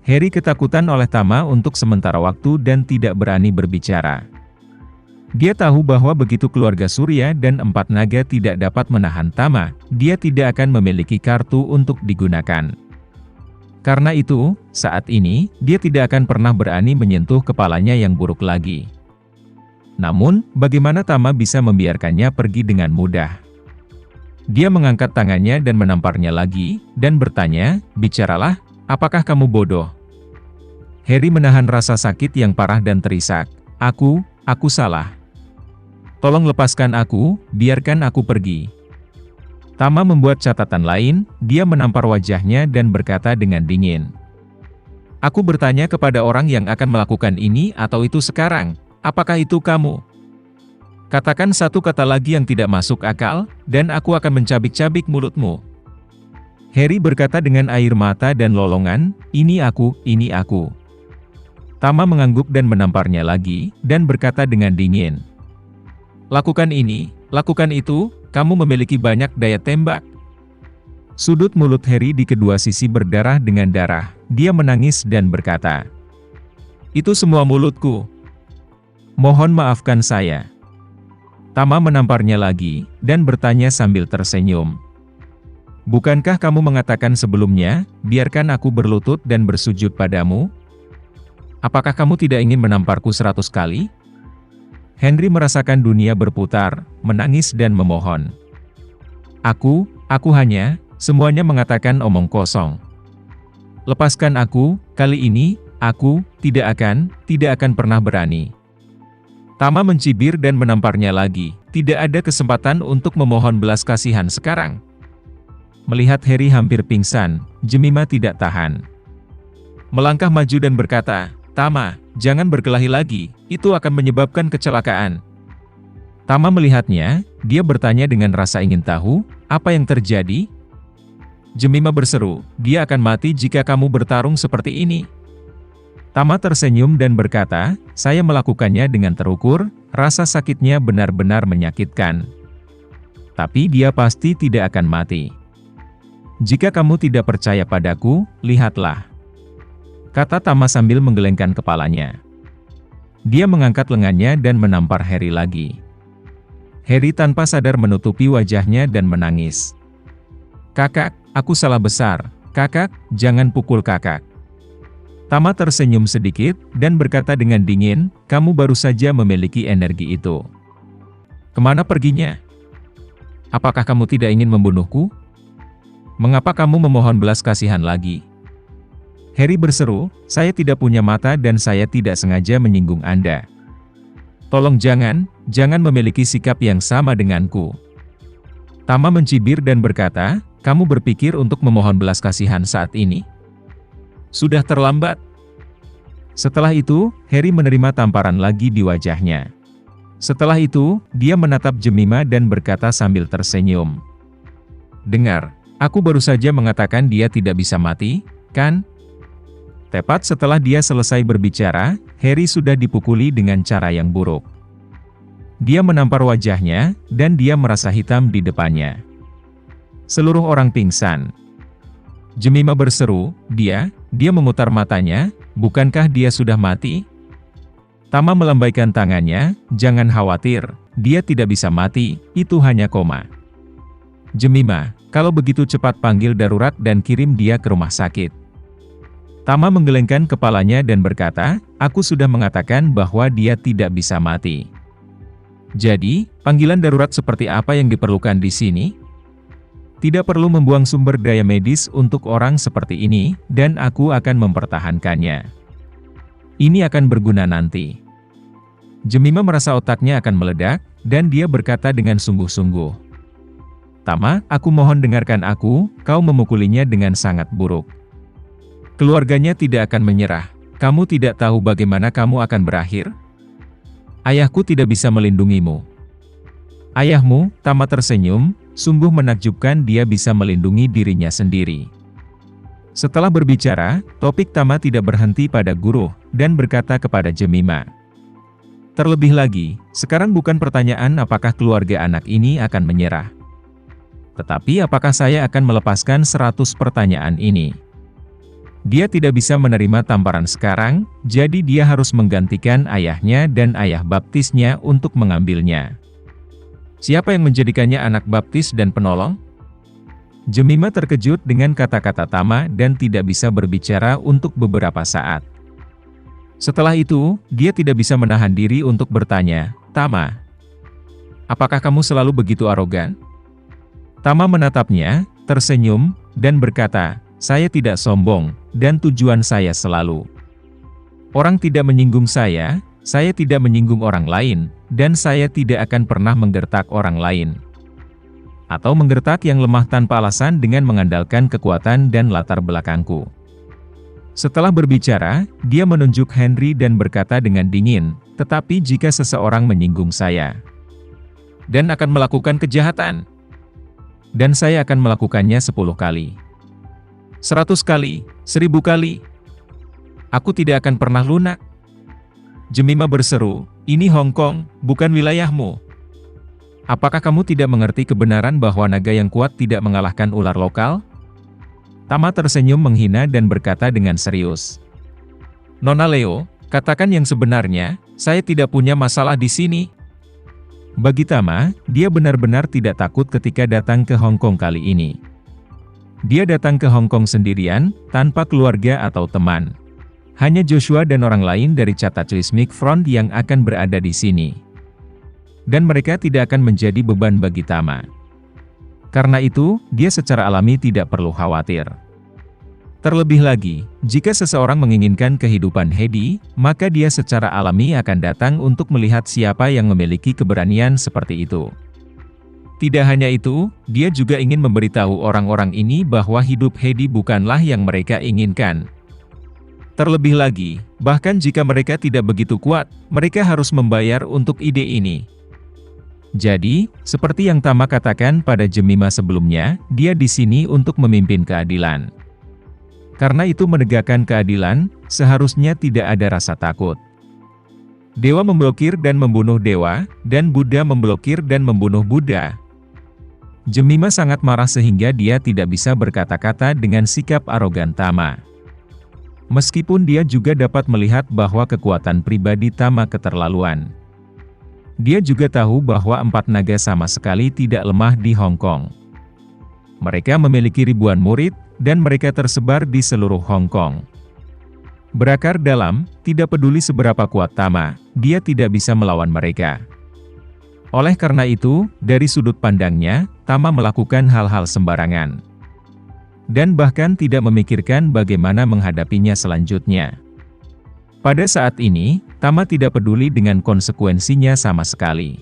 Heri ketakutan oleh Tama untuk sementara waktu dan tidak berani berbicara. Dia tahu bahwa begitu keluarga Surya dan 4 naga tidak dapat menahan Tama, dia tidak akan memiliki kartu untuk digunakan. Karena itu, saat ini, dia tidak akan pernah berani menyentuh kepalanya yang buruk lagi. Namun, bagaimana Tama bisa membiarkannya pergi dengan mudah? Dia mengangkat tangannya dan menamparnya lagi, dan bertanya, "Bicaralah, apakah kamu bodoh?" Heri menahan rasa sakit yang parah dan terisak, Aku salah. Tolong lepaskan aku, biarkan aku pergi." Tama membuat catatan lain, dia menampar wajahnya dan berkata dengan dingin, "Aku bertanya kepada orang yang akan melakukan ini atau itu sekarang, apakah itu kamu? Katakan satu kata lagi yang tidak masuk akal, dan aku akan mencabik-cabik mulutmu." Heri berkata dengan air mata dan lolongan, ini aku." Tama mengangguk dan menamparnya lagi, dan berkata dengan dingin, "Lakukan ini, lakukan itu, kamu memiliki banyak daya tembak." Sudut mulut Heri di kedua sisi berdarah dengan darah, dia menangis dan berkata, "Itu semua mulutku. Mohon maafkan saya." Tama menamparnya lagi, dan bertanya sambil tersenyum, "Bukankah kamu mengatakan sebelumnya, biarkan aku berlutut dan bersujud padamu? Apakah kamu tidak ingin menamparku 100 kali?" Henry merasakan dunia berputar, menangis dan memohon. Aku hanya, semuanya mengatakan omong kosong. Lepaskan aku, kali ini, aku tidak akan pernah berani." Tama mencibir dan menamparnya lagi, tidak ada kesempatan untuk memohon belas kasihan sekarang. Melihat Heri hampir pingsan, Jemima tidak tahan. Melangkah maju dan berkata, "Tama, jangan berkelahi lagi, itu akan menyebabkan kecelakaan." Tama melihatnya, dia bertanya dengan rasa ingin tahu, "Apa yang terjadi?" Jemima berseru, "Dia akan mati jika kamu bertarung seperti ini." Tama tersenyum dan berkata, "Saya melakukannya dengan terukur, rasa sakitnya benar-benar menyakitkan. Tapi dia pasti tidak akan mati. Jika kamu tidak percaya padaku, lihatlah," kata Tama sambil menggelengkan kepalanya. Dia mengangkat lengannya dan menampar Heri lagi. Heri tanpa sadar menutupi wajahnya dan menangis. "Kakak, aku salah besar. Kakak, jangan pukul kakak." Tama tersenyum sedikit, dan berkata dengan dingin, "Kamu baru saja memiliki energi itu. Kemana perginya? Apakah kamu tidak ingin membunuhku? Mengapa kamu memohon belas kasihan lagi?" Heri berseru, "Saya tidak punya mata dan saya tidak sengaja menyinggung Anda. Tolong jangan memiliki sikap yang sama denganku." Tama mencibir dan berkata, "Kamu berpikir untuk memohon belas kasihan saat ini? Sudah terlambat." Setelah itu, Heri menerima tamparan lagi di wajahnya. Setelah itu, dia menatap Jemima dan berkata sambil tersenyum, "Dengar, aku baru saja mengatakan dia tidak bisa mati, kan?" Tepat setelah dia selesai berbicara, Heri sudah dipukuli dengan cara yang buruk. Dia menampar wajahnya, dan dia merasa hitam di depannya. Seluruh orang pingsan. Jemima berseru, dia memutar matanya, "Bukankah dia sudah mati?" Tama melambaikan tangannya, "Jangan khawatir, dia tidak bisa mati, itu hanya koma." "Jemima, kalau begitu cepat panggil darurat dan kirim dia ke rumah sakit." Tama menggelengkan kepalanya dan berkata, "Aku sudah mengatakan bahwa dia tidak bisa mati. Jadi, panggilan darurat seperti apa yang diperlukan di sini? Tidak perlu membuang sumber daya medis untuk orang seperti ini, dan aku akan mempertahankannya. Ini akan berguna nanti." Jemima merasa otaknya akan meledak, dan dia berkata dengan sungguh-sungguh, "Tama, aku mohon dengarkan aku, kau memukulinya dengan sangat buruk. Keluarganya tidak akan menyerah. Kamu tidak tahu bagaimana kamu akan berakhir? Ayahku tidak bisa melindungimu." "Ayahmu?" Tama tersenyum, sungguh menakjubkan dia bisa melindungi dirinya sendiri. Setelah berbicara, topik Tama tidak berhenti pada guru, dan berkata kepada Jemima, "Terlebih lagi, sekarang bukan pertanyaan apakah keluarga anak ini akan menyerah. Tetapi apakah saya akan melepaskan 100 pertanyaan ini? Dia tidak bisa menerima tamparan sekarang, jadi dia harus menggantikan ayahnya dan ayah baptisnya untuk mengambilnya. Siapa yang menjadikannya anak baptis dan penolong? Jemima terkejut dengan kata-kata Tama dan tidak bisa berbicara untuk beberapa saat. Setelah itu, dia tidak bisa menahan diri untuk bertanya, "Tama, apakah kamu selalu begitu arogan?" Tama menatapnya, tersenyum, dan berkata, "Saya tidak sombong, dan tujuan saya selalu. Orang tidak menyinggung saya tidak menyinggung orang lain, dan saya tidak akan pernah menggertak orang lain. Atau menggertak yang lemah tanpa alasan dengan mengandalkan kekuatan dan latar belakangku." Setelah berbicara, dia menunjuk Henry dan berkata dengan dingin, "Tetapi jika seseorang menyinggung saya, dan akan melakukan kejahatan, dan saya akan melakukannya 10 kali. 100 kali, 1000 kali. Aku tidak akan pernah lunak." Jemima berseru, "Ini Hong Kong, bukan wilayahmu. Apakah kamu tidak mengerti kebenaran bahwa naga yang kuat tidak mengalahkan ular lokal?" Tama tersenyum menghina dan berkata dengan serius, "Nona Leo, katakan yang sebenarnya, saya tidak punya masalah di sini." Bagi Tama, dia benar-benar tidak takut ketika datang ke Hong Kong kali ini. Dia datang ke Hong Kong sendirian, tanpa keluarga atau teman. Hanya Joshua dan orang lain dari Chatham Front yang akan berada di sini. Dan mereka tidak akan menjadi beban bagi Tama. Karena itu, dia secara alami tidak perlu khawatir. Terlebih lagi, jika seseorang menginginkan kehidupan Heidi, maka dia secara alami akan datang untuk melihat siapa yang memiliki keberanian seperti itu. Tidak hanya itu, dia juga ingin memberitahu orang-orang ini bahwa hidup Heidi bukanlah yang mereka inginkan. Terlebih lagi, bahkan jika mereka tidak begitu kuat, mereka harus membayar untuk ide ini. Jadi, seperti yang Tama katakan pada Jemima sebelumnya, dia di sini untuk memimpin keadilan. Karena itu menegakkan keadilan, seharusnya tidak ada rasa takut. Dewa memblokir dan membunuh dewa, dan Buddha memblokir dan membunuh Buddha. Jemima sangat marah sehingga dia tidak bisa berkata-kata dengan sikap arogan Tama. Meskipun dia juga dapat melihat bahwa kekuatan pribadi Tama keterlaluan. Dia juga tahu bahwa 4 naga sama sekali tidak lemah di Hong Kong. Mereka memiliki ribuan murid, dan mereka tersebar di seluruh Hong Kong. Berakar dalam, tidak peduli seberapa kuat Tama, dia tidak bisa melawan mereka. Oleh karena itu, dari sudut pandangnya, Tama melakukan hal-hal sembarangan. Dan bahkan tidak memikirkan bagaimana menghadapinya selanjutnya. Pada saat ini, Tama tidak peduli dengan konsekuensinya sama sekali.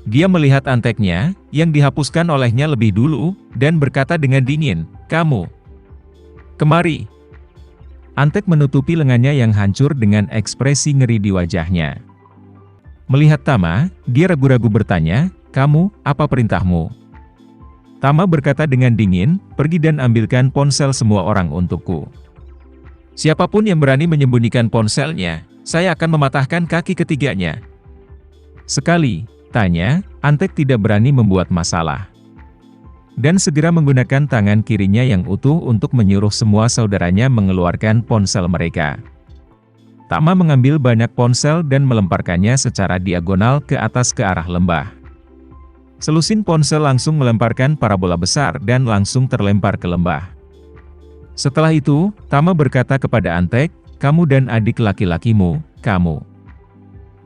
Dia melihat anteknya, yang dihapuskan olehnya lebih dulu, dan berkata dengan dingin, "Kamu, kemari." Antek menutupi lengannya yang hancur dengan ekspresi ngeri di wajahnya. Melihat Tama, dia ragu-ragu bertanya, "Kamu, apa perintahmu?" Tama berkata dengan dingin, "Pergi dan ambilkan ponsel semua orang untukku. Siapapun yang berani menyembunyikan ponselnya, saya akan mematahkan kaki ketiganya." Sekali tanya, Antek tidak berani membuat masalah. Dan segera menggunakan tangan kirinya yang utuh untuk menyuruh semua saudaranya mengeluarkan ponsel mereka. Tama mengambil banyak ponsel dan melemparkannya secara diagonal ke atas ke arah lembah. Selusin ponsel langsung melemparkan parabola besar dan langsung terlempar ke lembah. Setelah itu, Tama berkata kepada Antek, "Kamu dan adik laki-lakimu, kamu.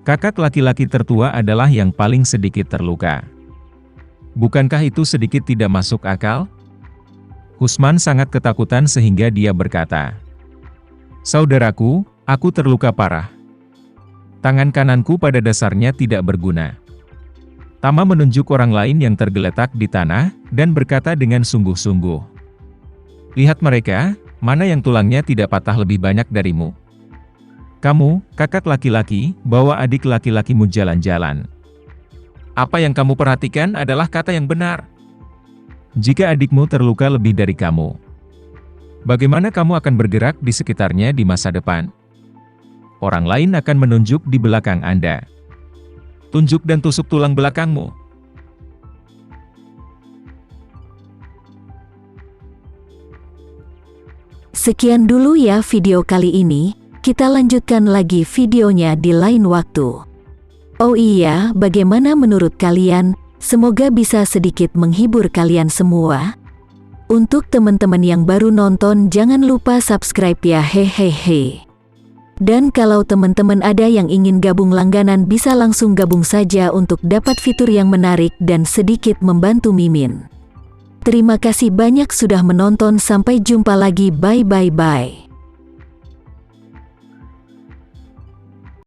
Kakak laki-laki tertua adalah yang paling sedikit terluka. Bukankah itu sedikit tidak masuk akal?" Husman sangat ketakutan sehingga dia berkata, "Saudaraku, aku terluka parah. Tangan kananku pada dasarnya tidak berguna." Tama menunjuk orang lain yang tergeletak di tanah, dan berkata dengan sungguh-sungguh, "Lihat mereka, mana yang tulangnya tidak patah lebih banyak darimu? Kamu, kakak laki-laki, bawa adik laki-lakimu jalan-jalan. Apa yang kamu perhatikan adalah kata yang benar. Jika adikmu terluka lebih dari kamu, bagaimana kamu akan bergerak di sekitarnya di masa depan? Orang lain akan menunjuk di belakang Anda. Tunjuk dan tusuk tulang belakangmu." Sekian dulu ya video kali ini, kita lanjutkan lagi videonya di lain waktu. Oh iya, bagaimana menurut kalian? Semoga bisa sedikit menghibur kalian semua. Untuk teman-teman yang baru nonton, jangan lupa subscribe ya, hehehe. Dan kalau teman-teman ada yang ingin gabung langganan, bisa langsung gabung saja untuk dapat fitur yang menarik dan sedikit membantu Mimin. Terima kasih banyak sudah menonton, sampai jumpa lagi, bye.